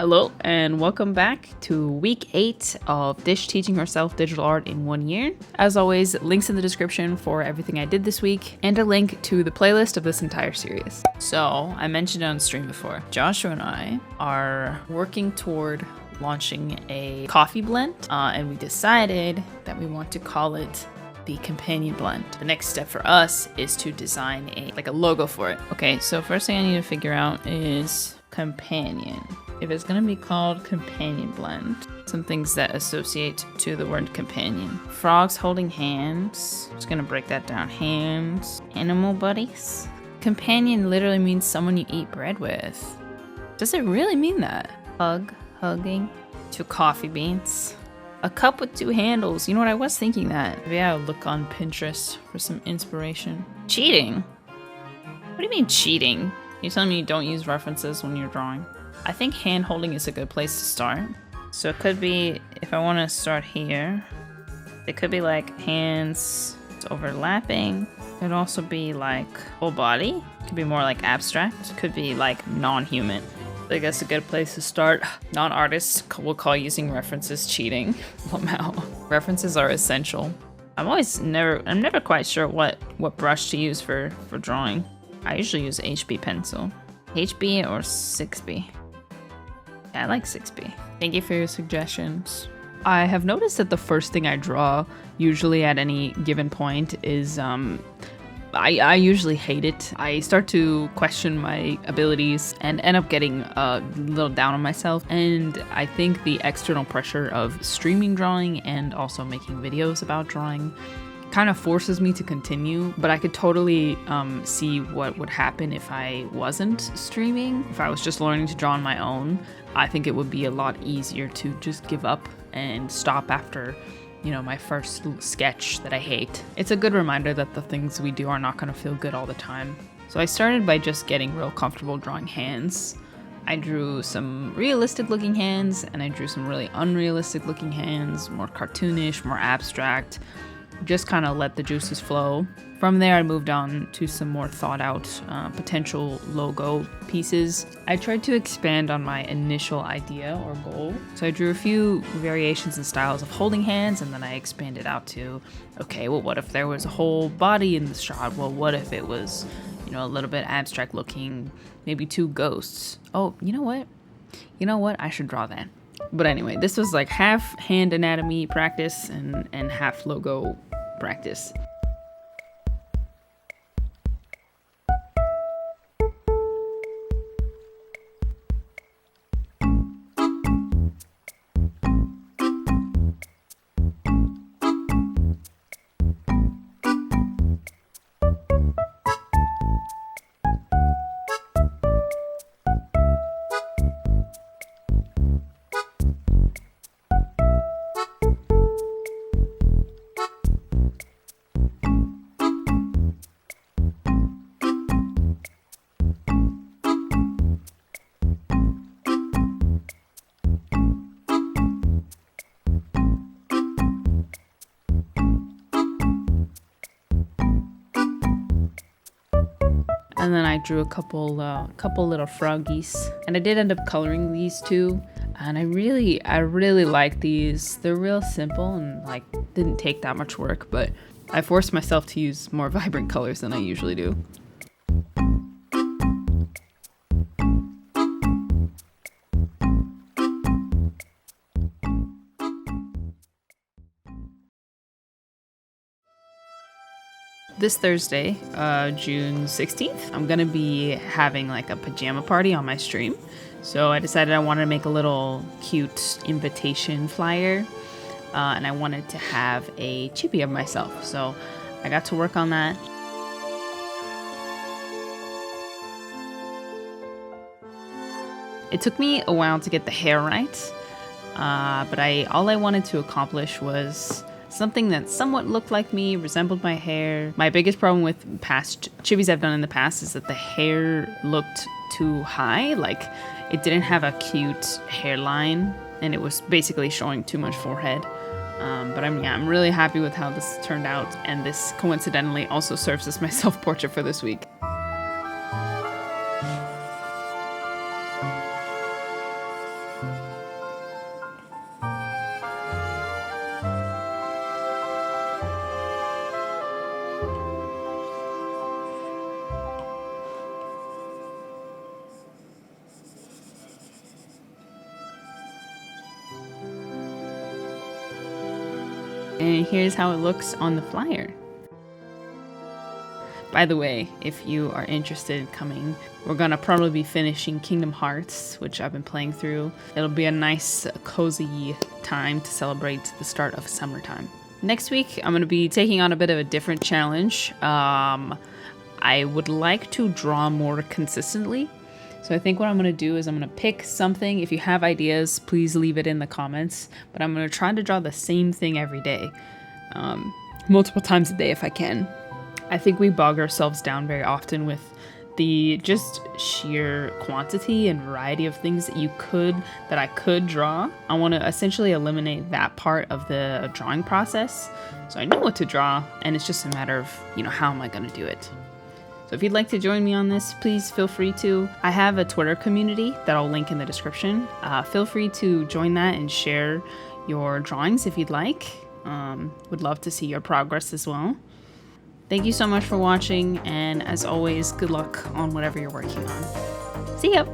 Hello and welcome back to week 8 of Dish teaching herself digital art in 1 year. As always, links in the description for everything I did this week and a link to the playlist of this entire series. So I mentioned it on stream before, Joshua and I are working toward launching a coffee blend and we decided that we want to call it the companion blend. The next step for us is to design a logo for it. Okay, so first thing I need to figure out is companion. If it's gonna be called companion blend, some things that associate to the word companion. Frogs holding hands. Just gonna break that down. Hands. Animal buddies. Companion literally means someone you eat bread with. Does it really mean that? Hugging. 2 coffee beans. A cup with 2 handles. You know what, I was thinking that. Maybe I'll look on Pinterest for some inspiration. Cheating? What do you mean cheating? You're telling me you don't use references when you're drawing? I think hand holding is a good place to start. So it could be, if I want to start here, it could be like hands overlapping. It could also be like whole body. It could be more like abstract. It could be like non-human. I think that's a good place to start. Non-artists will call using references cheating. References are essential. I'm never quite sure what brush to use for drawing. I usually use HB pencil. HB or 6B. Yeah, I like 6B. Thank you for your suggestions. I have noticed that the first thing I draw, usually at any given point, is I usually hate it. I start to question my abilities and end up getting a little down on myself. And I think the external pressure of streaming drawing and also making videos about drawing kind of forces me to continue, but I could totally see what would happen if I wasn't streaming. If I was just learning to draw on my own, I think it would be a lot easier to just give up and stop after, my first sketch that I hate. It's a good reminder that the things we do are not going to feel good all the time. So I started by just getting real comfortable drawing hands. I drew some realistic looking hands and I drew some really unrealistic looking hands, more cartoonish, more abstract. Just kind of let the juices flow. From there, I moved on to some more thought out potential logo pieces. I tried to expand on my initial idea or goal. So I drew a few variations and styles of holding hands, and then I expanded out to, okay, well, what if there was a whole body in the shot? Well, what if it was, a little bit abstract looking, maybe 2 ghosts? Oh, you know what? I should draw that. But anyway, this was like half hand anatomy practice and half logo practice. And then I drew a couple little froggies, and I did end up coloring these 2. And I really like these. They're real simple and didn't take that much work, but I forced myself to use more vibrant colors than I usually do. This Thursday, June 16th, I'm gonna be having a pajama party on my stream. So I decided I wanted to make a little cute invitation flyer, and I wanted to have a chibi of myself. So I got to work on that. It took me a while to get the hair right, but all I wanted to accomplish was something that somewhat looked like me, resembled my hair. My biggest problem with past chibis I've done in the past is that the hair looked too high. It didn't have a cute hairline, and it was basically showing too much forehead. But I'm really happy with how this turned out, and this coincidentally also serves as my self-portrait for this week. And here's how it looks on the flyer. By the way, if you are interested in coming, we're gonna probably be finishing Kingdom Hearts, which I've been playing through. It'll be a nice, cozy time to celebrate the start of summertime. Next week, I'm gonna be taking on a bit of a different challenge. I would like to draw more consistently. So I think what I'm gonna do is I'm gonna pick something. If you have ideas, please leave it in the comments. But I'm gonna try to draw the same thing every day, multiple times a day if I can. I think we bog ourselves down very often with the just sheer quantity and variety of things that I could draw. I want to essentially eliminate that part of the drawing process. So I know what to draw, and it's just a matter of, how am I going to do it? So if you'd like to join me on this, please feel free to. I have a Twitter community that I'll link in the description. Feel free to join that and share your drawings if you'd like. Would love to see your progress as well. Thank you so much for watching, and as always, good luck on whatever you're working on. See ya!